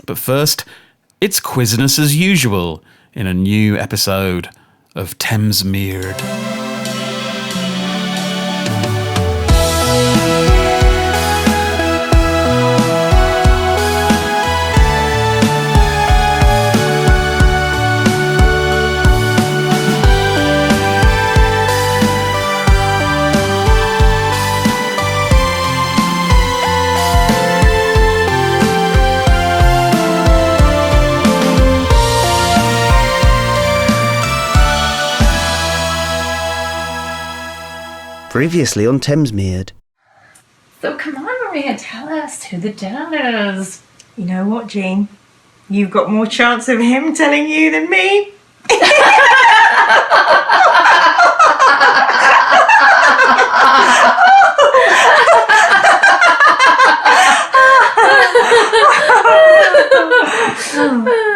But first, it's quizness as usual in a new episode of Thamesmeerd. Previously on Thamesmeerd. So come on, Maria, tell us who the dad is. You know what, Jean? You've got more chance of him telling you than me.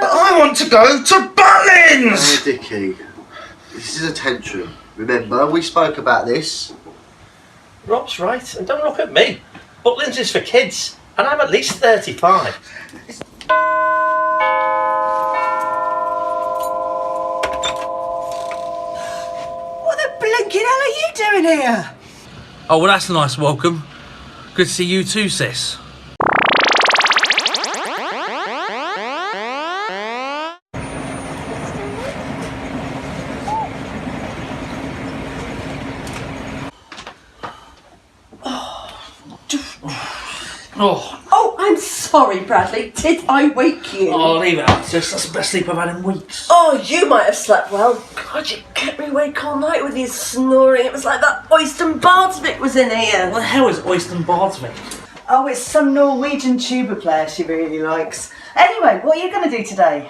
I want to go to Butlins! Oh, Dickie, this is a tantrum. Remember, we spoke about this. Rob's right, and don't look at me. Butlins is for kids, and I'm at least 35. What the blinking hell are you doing here? Oh, well, that's a nice welcome. Good to see you too, sis. Oh, I'm sorry, Bradley. Did I wake you? Oh, leave it out, sis. That's the best sleep I've had in weeks. Oh, you might have slept well. God, you kept me awake all night with your snoring. It was like that Oyster Bardsvik was in here. What the hell is Oyster Bardsvik? Oh, it's some Norwegian tuba player she really likes. Anyway, what are you going to do today?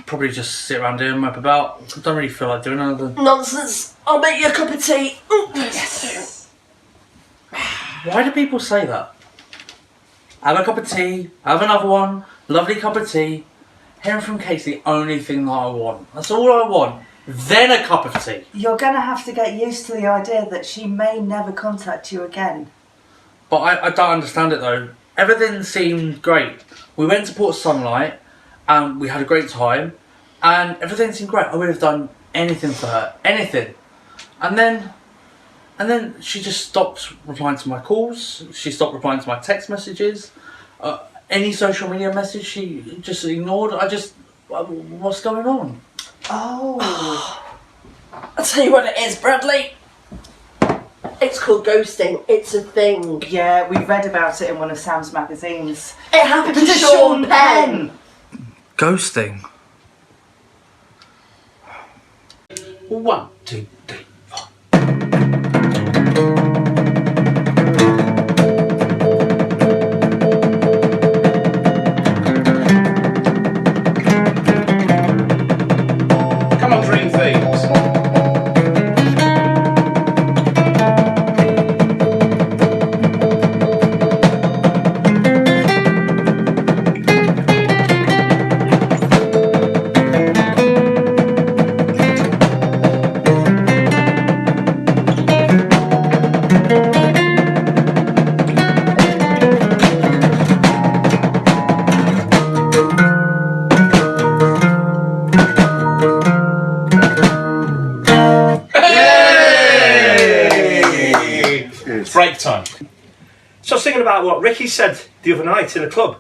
Probably just sit around here and mope about. I don't really feel like doing anything. Nonsense. I'll make you a cup of tea. Yes. Why do people say that? Have a cup of tea, have another one, lovely cup of tea. Hearing from Kate's the only thing that I want. That's all I want. Then a cup of tea. You're going to have to get used to the idea that she may never contact you again. But I don't understand it though. Everything seemed great. We went to Port Sunlight and we had a great time and everything seemed great. I would have done anything for her. Anything. And then she just stopped replying to my calls. She stopped replying to my text messages. Any social media message she just ignored. What's going on? Oh. I'll tell you what it is, Bradley. It's called ghosting. It's a thing. Yeah, we read about it in one of Sam's magazines. It happened to Sean Penn. Ghosting. 1, 2, 3, 4. Come on, Dream Themes. Break time. So I was thinking about what Ricky said the other night in the club.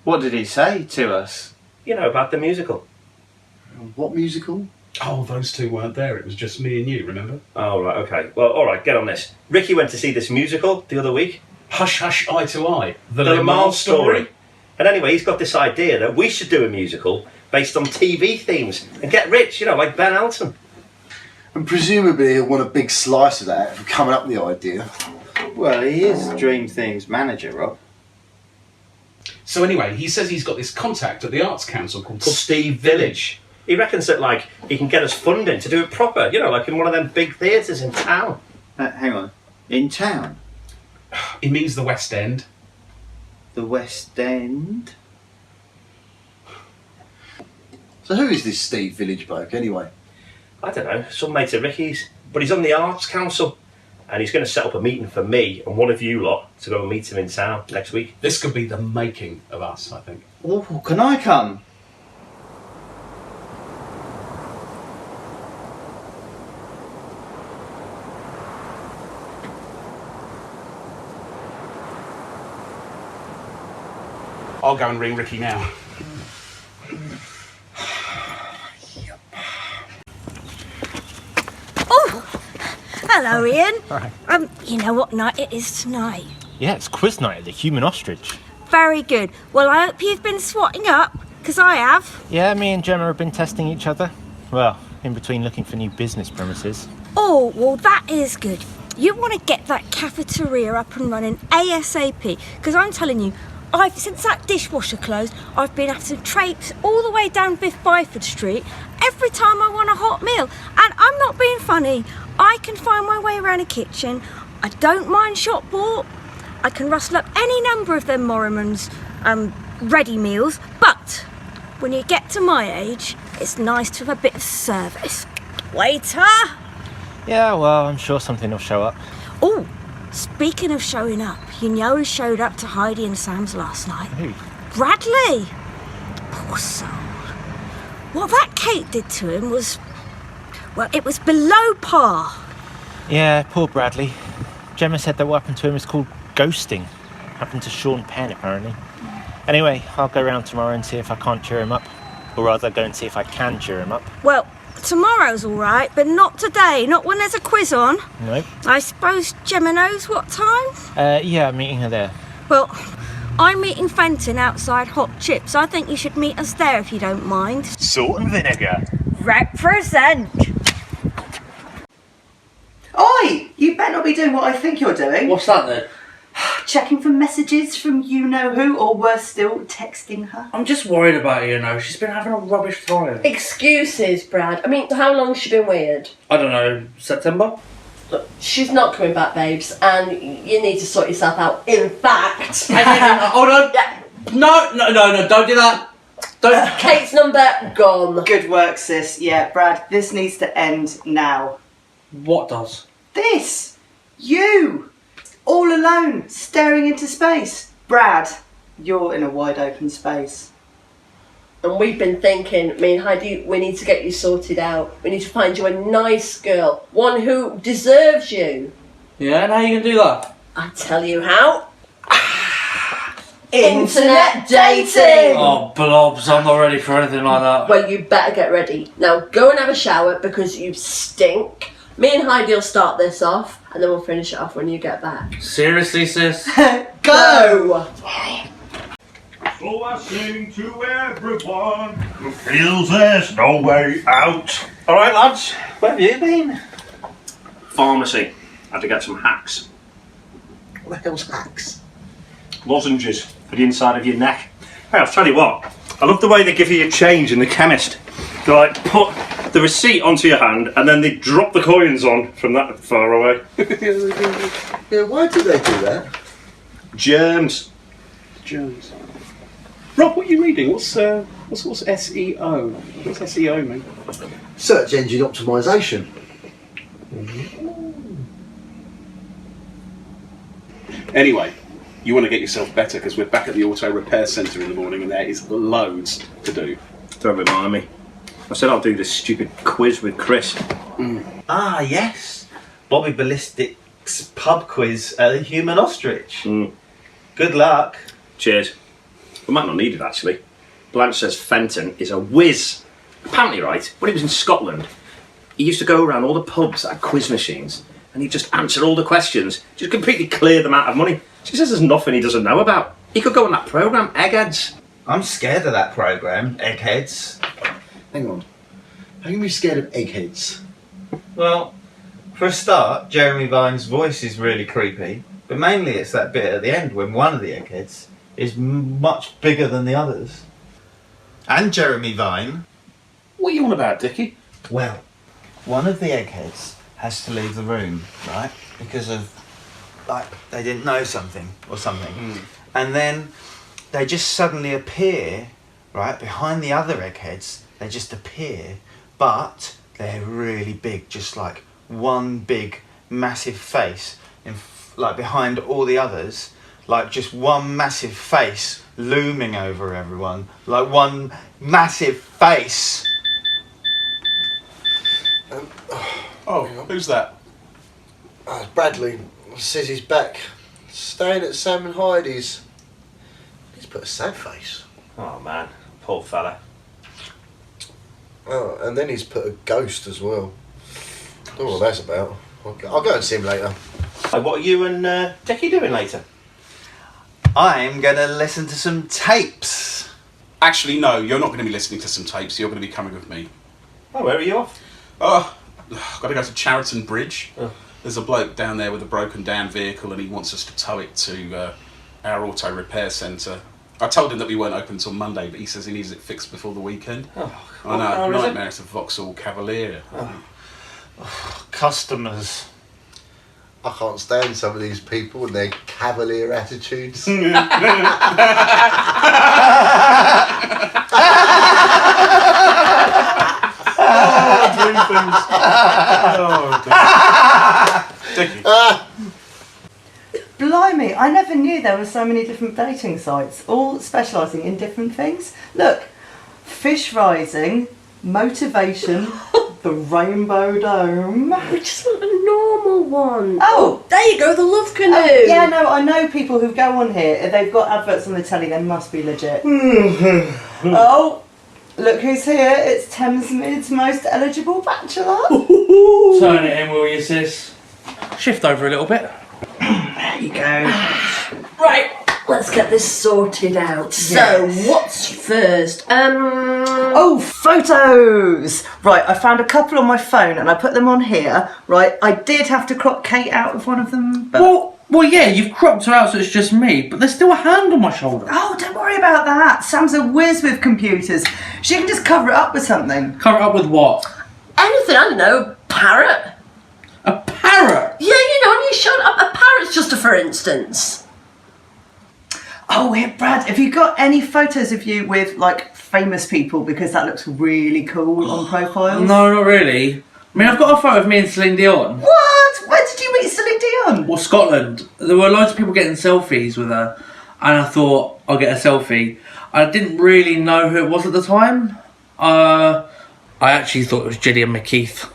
What did he say to us? You know, about the musical. What musical? Oh, those two weren't there. It was just me and you, remember? Oh, right, okay. Well, all right, get on this. Ricky went to see this musical the other week. Hush, Hush, Eye to Eye. The Le Mans Story. And anyway, he's got this idea that we should do a musical based on TV themes and get rich, you know, like Ben Elton. And presumably he'll want a big slice of that for coming up with the idea. Well, he is Dream Theme's manager, Rob. So anyway, he says he's got this contact at the Arts Council called Steve Village. He reckons that, like, he can get us funding to do it proper, you know, like in one of them big theatres in town. Hang on. In town? It means the West End. The West End? So who is this Steve Village bloke, anyway? I don't know, some mate of Ricky's. But he's on the Arts Council. and he's going to set up a meeting for me and one of you lot to go and meet him in town next week. This could be the making of us, I think. Oh, can I come? I'll go and ring Ricky now. Oh, hello, Ian. Hi. You know what night it is tonight? Yeah, it's quiz night at the Human Ostrich. Very good. Well, I hope you've been swatting up, because I have. Yeah, me and Gemma have been testing each other. Well, in between looking for new business premises. Oh, well, that is good. You want to get that cafeteria up and running ASAP, because I'm telling you, since that dishwasher closed, I've been having to traipse all the way down Biff Byford Street every time I want a hot meal. And I'm not being funny. I can find my way around a kitchen. I don't mind shop bought. I can rustle up any number of them Morriman's ready meals. But when you get to my age, it's nice to have a bit of service. Waiter! Yeah, well, I'm sure something will show up. Oh, speaking of showing up, you know who showed up to Heidi and Sam's last night? Who? Bradley! Poor soul. What that Kate did to him was, well, it was below par. Yeah, poor Bradley. Gemma said that what happened to him is called ghosting. Happened to Sean Penn, apparently. Anyway, I'll go round tomorrow and see if I can't cheer him up. Or rather, go and see if I can cheer him up. Well, tomorrow's all right, but not today. Not when there's a quiz on. Nope. I suppose Gemma knows what time? Yeah, I'm meeting her there. Well, I'm meeting Fenton outside Hot Chips. I think you should meet us there if you don't mind. Salt and vinegar. Represent! Oi! You better not be doing what I think you're doing. What's that then? Checking for messages from you-know-who, or worse still, texting her. I'm just worried about her, you know. She's been having a rubbish time. Excuses, Brad. I mean, how long's she been weird? I don't know, September? Look, she's not coming back, babes, and you need to sort yourself out. In fact... Hold on. Yeah. No, don't do that. Don't. Kate's number, gone. Good work, sis. Yeah, Brad, this needs to end now. What does? This! You! All alone, staring into space. Brad, you're in a wide open space. And we've been thinking, me and Heidi, we need to get you sorted out. We need to find you a nice girl. One who deserves you. Yeah, and how are you going to do that? I tell you how. Internet dating! Oh, blobs, I'm not ready for anything like that. Well, you better get ready. Now, go and have a shower because you stink. Me and Heidi will start this off, and then we'll finish it off when you get back. Seriously, sis? Go! So I sing to everyone who feels there's no way out. Alright lads, where have you been? Pharmacy. Had to get some hacks. What the hell's hacks? Lozenges for the inside of your neck. Hey, I'll tell you what, I love the way they give you your change in the chemist. They like put the receipt onto your hand and then they drop the coins on from that far away. Yeah, why do they do that? Germs. Germs. Rob, what are you reading? What's SEO? What's SEO mean? Search engine optimization. Anyway, you want to get yourself better because we're back at the auto repair centre in the morning and there is loads to do. Don't remind me. I said I'll do this stupid quiz with Chris. Ah, yes. Bobby Ballistic's pub quiz at the Human Ostrich. Good luck. Cheers. We might not need it actually. Blanche says Fenton is a whiz. Apparently, right, when he was in Scotland, he used to go around all the pubs that had quiz machines and he'd just answer all the questions, just completely clear them out of money. She says there's nothing he doesn't know about. He could go on that programme, Eggheads. I'm scared of that programme, Eggheads. Hang on. How can you be scared of eggheads? Well, for a start, Jeremy Vine's voice is really creepy, but mainly it's that bit at the end when one of the eggheads is much bigger than the others. And Jeremy Vine. What are you on about, Dickie? Well, one of the eggheads has to leave the room, right? Because of, like, they didn't know something or something. And then they just suddenly appear, right, behind the other eggheads. They just appear, but they're really big, just like one big massive face, like behind all the others, like just one massive face looming over everyone, like one massive face. Oh, who's that? It's Bradley. Says he's back. Staying at Sam and Heidi's. He's put a sad face. Oh man, poor fella. Oh, and then he's put a ghost as well. Don't know what that's about. I'll go and see him later. Hey, what are you and Jackie doing later? I'm gonna listen to some tapes. Actually, no, you're not going to be listening to some tapes. You're going to be coming with me. Oh, where are you off? Oh, I've got to go to Chariton Bridge. Oh. There's a bloke down there with a broken down vehicle and he wants us to tow it to our auto repair centre. I told him that we weren't open until Monday, but he says he needs it fixed before the weekend. Oh, I know, nightmare. It's a Vauxhall Cavalier. Oh, customers. I can't stand some of these people and their cavalier attitudes. Blimey, I never knew there were so many different dating sites, all specialising in different things. Look, fish rising, motivation, the Rainbow Dome. Which is not a normal one. Oh, there you go, the Love Canoe. Yeah, no, I know people who go on here. If they've got adverts on the telly, they must be legit. Oh, look who's here. It's Thamesmeerd's most eligible bachelor. Turn it in, will you, sis? Shift over a little bit. There you go. Right, let's get this sorted out. So, what's first? Oh, photos! Right, I found a couple on my phone and I put them on here. Right, I did have to crop Kate out of one of them, but... Well, yeah, you've cropped her out so it's just me, but there's still a hand on my shoulder. Oh, don't worry about that. Sam's a whiz with computers. She can just cover it up with something. Cover it up with what? Anything, I don't know, parrot. A parrot? Yeah, you know, when you showed up a parrot's just a for instance. Oh, here, Brad, have you got any photos of you with, like, famous people? Because that looks really cool on profiles. No, not really. I mean, I've got a photo of me and Celine Dion. What? Where did you meet Celine Dion? Well, Scotland. There were loads of people getting selfies with her, and I thought, I'll get a selfie. I didn't really know who it was at the time. I actually thought it was Gillian McKeith.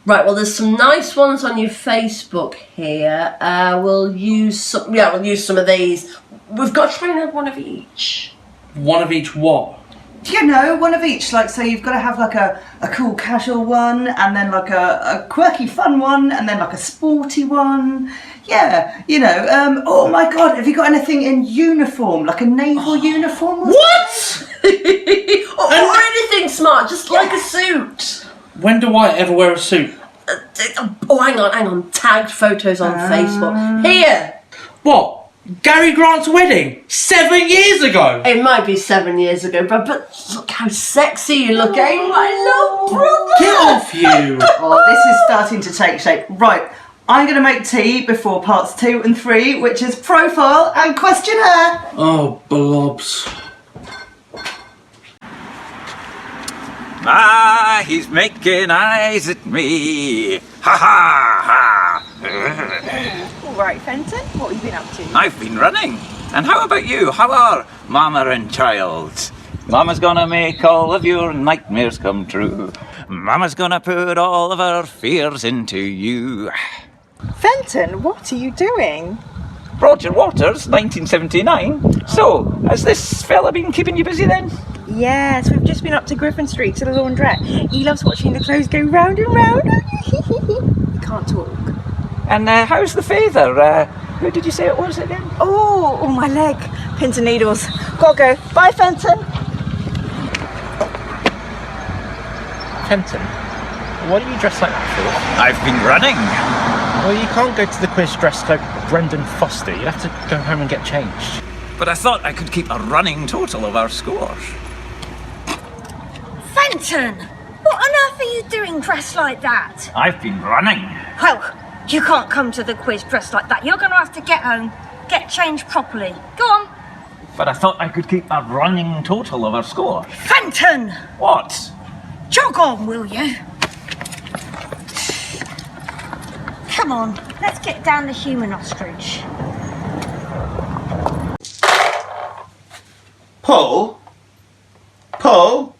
Right, well, there's some nice ones on your Facebook here. We'll use some of these. We've got to try and have one of each. One of each what? You know, one of each. Like, so you've got to have like a cool casual one, and then like a quirky fun one, and then like a sporty one. Yeah, you know. Oh my God, have you got anything in uniform, like a naval uniform? What? or anything smart, just like a suit. When do I ever wear a suit? Oh, hang on. Tagged photos on Facebook. Here. What? Gary Grant's wedding? 7 years ago? It might be 7 years ago, but look how sexy you're looking. My love brother. Get off you. Oh, this is starting to take shape. Right, I'm going to make tea before parts 2 and 3, which is profile and questionnaire. Oh, blobs. Ah, he's making eyes at me. Ha ha ha. All right, Fenton, what have you been up to? I've been running. And how about you? How are Mama and child? Mama's gonna make all of your nightmares come true. Mama's gonna put all of her fears into you. Fenton, what are you doing? Roger Waters, 1979. So, has this fella been keeping you busy then? Yes, we've just been up to Griffin Street to the laundrette. He loves watching the clothes go round and round. He can't talk. And how's the father? Who did you say it was again? Oh, my leg. Pins and needles. Gotta go. Bye, Fenton. Fenton, what are you dressed like that for? I've been running. Well, you can't go to the quiz dressed like Brendan Foster. You'd have to go home and get changed. But I thought I could keep a running total of our scores. Fenton! What on earth are you doing dressed like that? I've been running. Well, you can't come to the quiz dressed like that. You're going to have to get home, get changed properly. Go on. But I thought I could keep a running total of our score. Fenton! What? Jog on, will you? Come on, let's get down the Human Ostrich. Paul? Paul?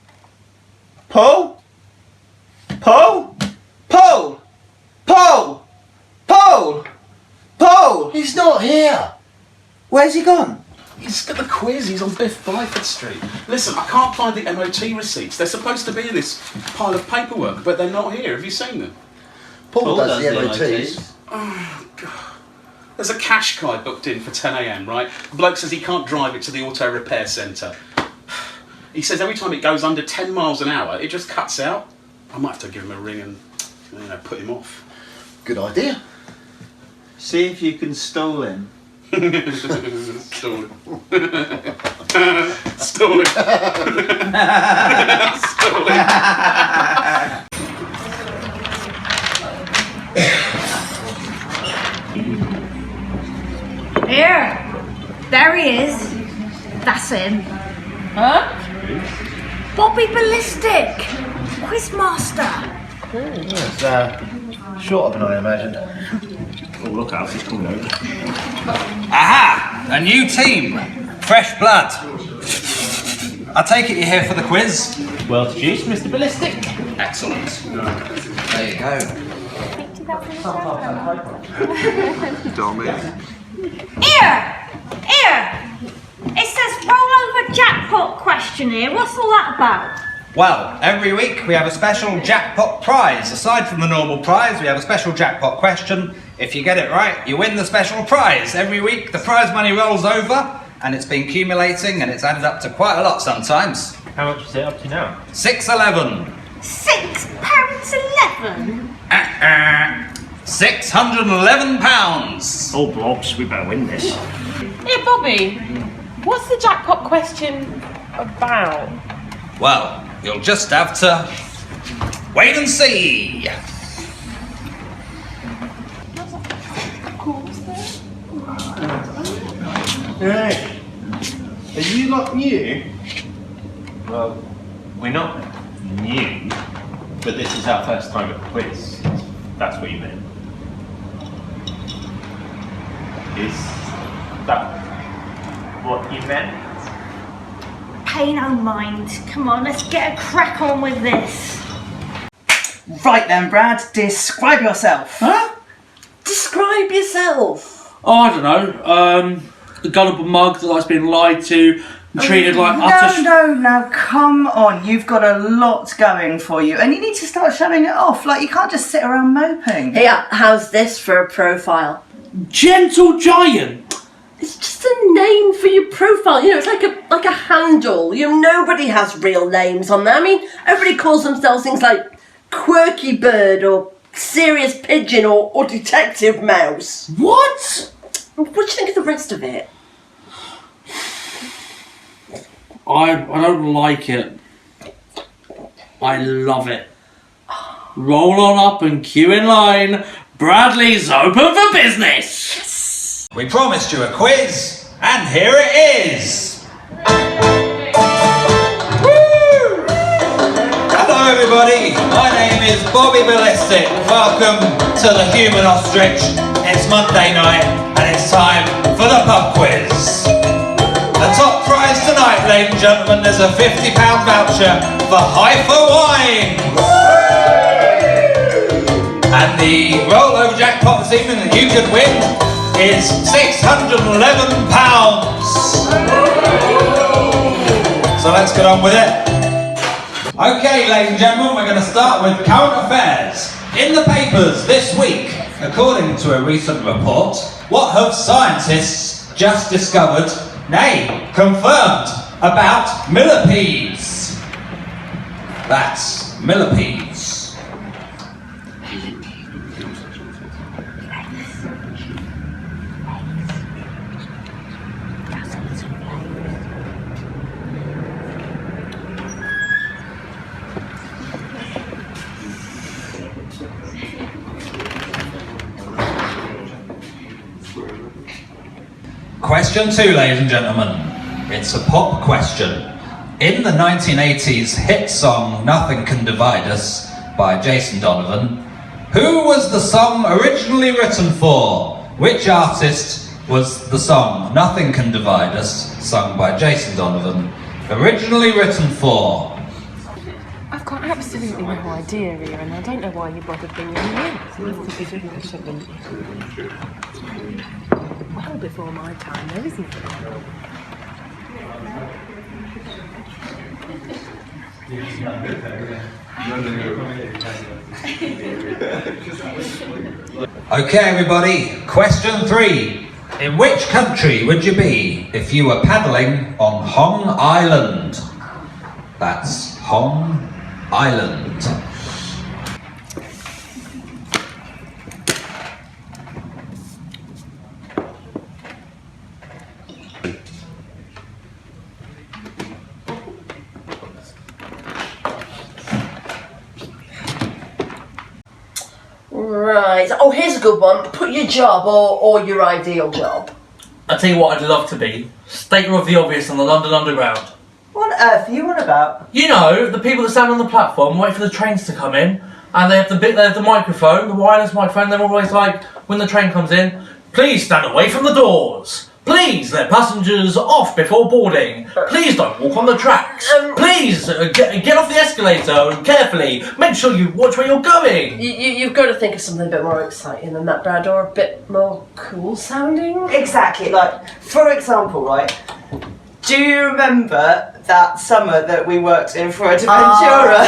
Paul? Paul? Paul? Paul? Paul? Paul? He's not here. Where's he gone? He's got the quiz. He's on Biff Byford Street. Listen, I can't find the MOT receipts. They're supposed to be in this pile of paperwork, but they're not here. Have you seen them? Paul does the MOTs. Oh, God. There's a Qashqai booked in for 10 a.m, right? The bloke says he can't drive it to the auto repair centre. He says every time it goes under 10 miles an hour, it just cuts out. I might have to give him a ring and, put him off. Good idea. See if you can stall him. Stall him. Stall him. Stall him. Here, there he is. That's him. Huh? Bobby Ballistic, Quizmaster. It's short of an eye, I imagine. Oh, look out, he's coming over. Aha! A new team. Fresh blood. I take it you're here for the quiz? Well produced, Mr. Ballistic. Excellent. There you go. Here! It says rollover jackpot question here. What's all that about? Well, every week we have a special jackpot prize. Aside from the normal prize, we have a special jackpot question. If you get it right, you win the special prize. Every week the prize money rolls over, and it's been accumulating, and it's added up to quite a lot sometimes. How much is it up to now? £6.11. £6.11? £611. Oh, blobs, we better win this. Here, Bobby. What's the jackpot question about? Well, you'll just have to wait and see. Hey, are you lot new? Well, we're not new, but this is our first time at the quiz. That's what you meant. Is that what you meant? Pay no mind. Come on, let's get a crack on with this. Right then, Brad, describe yourself. Huh? Describe yourself. Oh, I don't know. A gullible mug that's been lied to and treated like utter... No, come on. You've got a lot going for you and you need to start showing it off. Like, you can't just sit around moping. Yeah, how's this for a profile? Gentle Giant? It's just a name for your profile. You know, it's like a handle. You know, nobody has real names on there. I mean, everybody calls themselves things like Quirky Bird or Serious Pigeon or Detective Mouse. What? What do you think of the rest of it? I don't like it. I love it. Roll on up and queue in line. Bradley's open for business. Yes. We promised you a quiz, and here it is. Woo! Hello everybody, my name is Bobby Ballistic. Welcome to the Human Ostrich. It's Monday night, and it's time for the pub quiz. The top prize tonight, ladies and gentlemen, is a £50 voucher for Haifa Wine. And the rollover jackpot this evening that you could win is £611. So let's get on with it. Okay, ladies and gentlemen, we're going to start with current affairs. In the papers this week, according to a recent report, what have scientists just discovered, nay, confirmed, about millipedes? That's millipedes. Question 2, ladies and gentlemen. It's a pop question. In the 1980s hit song Nothing Can Divide Us by Jason Donovan, Who was the song originally written for? Which artist was the song Nothing Can Divide Us, sung by Jason Donovan, originally written for? I've got absolutely no idea, Ria, and I don't know why you bothered bringing me in. Well before my time, though, isn't it? Okay, everybody, question 3. In which country would you be if you were paddling on Hong Island? That's Hong Island. Right. Oh, here's a good one. Put your job or your ideal job. I tell you what, I'd love to be stater of the obvious on the London Underground. What on earth are you on about? You know, the people that stand on the platform, wait for the trains to come in, and they have the microphone, the wireless microphone. They're always like, when the train comes in, please stand away from the doors. Please let passengers off before boarding. Please don't walk on the tracks. Please get off the escalator carefully. Make sure you watch where you're going. You've got to think of something a bit more exciting than that, Brad, or a bit more cool sounding. Exactly. Like, for example, right? Do you remember that summer that we worked in Fuerteventura?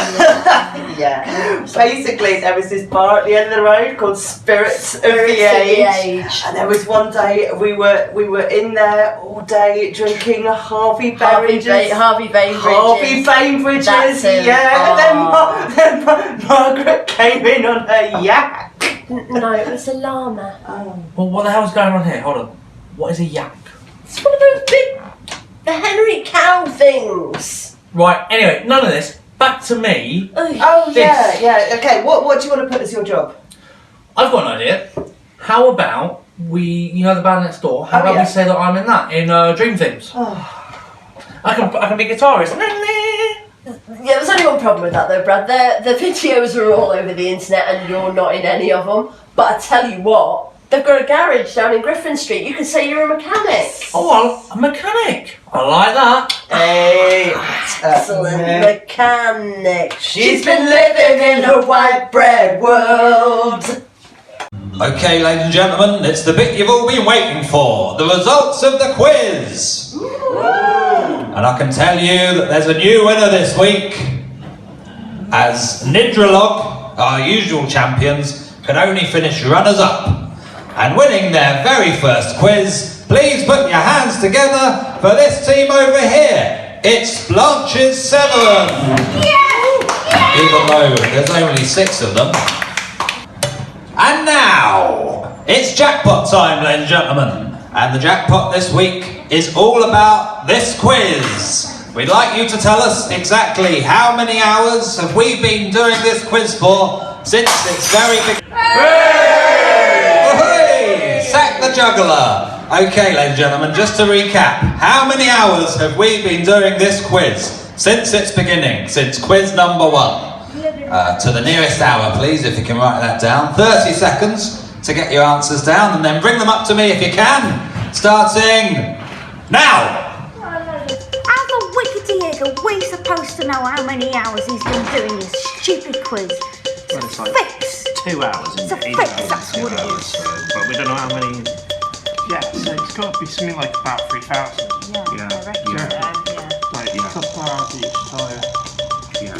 Yeah. Basically, there was this bar at the end of the road called Spirits of the Age. And there was one day we were in there all day drinking Harvey Bainbridges. Harvey Bainbridges. That's him. Yeah. And then Margaret came in on her yak. No, it was a llama. Well, what the hell's going on here? Hold on. What is a yak? It's one of those big, the Henry Cow things. Right, anyway, none of this. Back to me. Oh, yeah. Okay, what do you want to put as your job? I've got an idea. How about you know the band next door? How about we say that I'm in that, in Dream Themes? I can be guitarist. Yeah, there's only one problem with that though, Brad. The videos are all over the internet and you're not in any of them. But I tell you what, they've got a garage down in Griffin Street. You can say you're a mechanic. Oh, a mechanic. I like that. Hey, excellent mechanic. She's been living in a white bread world. Okay, ladies and gentlemen, it's the bit you've all been waiting for. The results of the quiz. And I can tell you that there's a new winner this week, as Nidralog, our usual champions, can only finish runners-up. And winning their very first quiz, please put your hands together for this team over here. It's Blanche's 7. Even though there's only 6 of them. And now, it's jackpot time, ladies and gentlemen. And the jackpot this week is all about this quiz. We'd like you to tell us exactly how many hours have we been doing this quiz for since its very beginning. Hey! Sack the juggler. Okay, ladies and gentlemen, just to recap, how many hours have we been doing this quiz since its beginning, since quiz number 1? To the nearest hour, please, if you can write that down. 30 seconds to get your answers down, and then bring them up to me if you can. Starting now. As a wickety eagle, we're supposed to know how many hours he's been doing this stupid quiz. Well, it's like Fix. 2 hours. It's a fix, that's what it is. But we don't know how many. Yeah, so it's got to be something like about 3,000. Yeah, I reckon so, Like a couple hours each time. Yeah.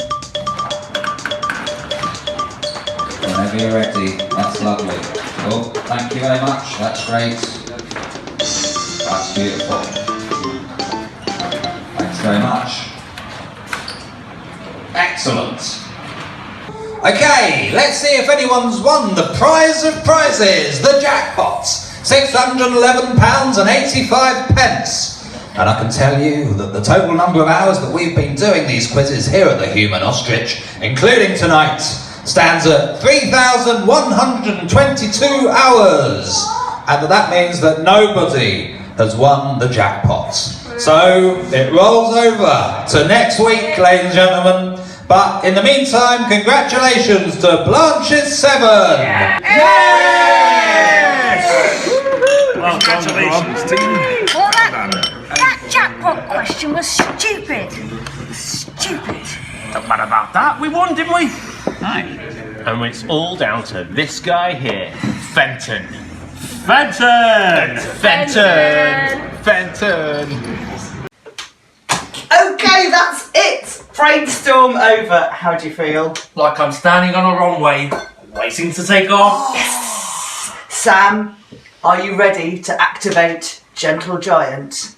Whenever you're ready, that's lovely. Oh, thank you very much, that's great. That's beautiful. Thanks very much. Excellent. Okay, let's see if anyone's won the prize of prizes, the jackpots. £611.85. And I can tell you that the total number of hours that we've been doing these quizzes here at the Human Ostrich, including tonight, stands at 3,122 hours. And that means that nobody has won the jackpot. So it rolls over to next week, ladies and gentlemen. But in the meantime, congratulations to Blanche's 7. Congratulations to you. Well, that jackpot question was stupid. Stupid. Don't matter about that. We won, didn't we? Aye. And it's all down to this guy here, Fenton. Fenton! Okay, that's it. Brainstorm over. How do you feel? Like I'm standing on a runway, waiting to take off. Yes. Sam, are you ready to activate Gentle Giant?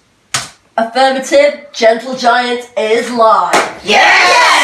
Affirmative, Gentle Giant is live. Yes!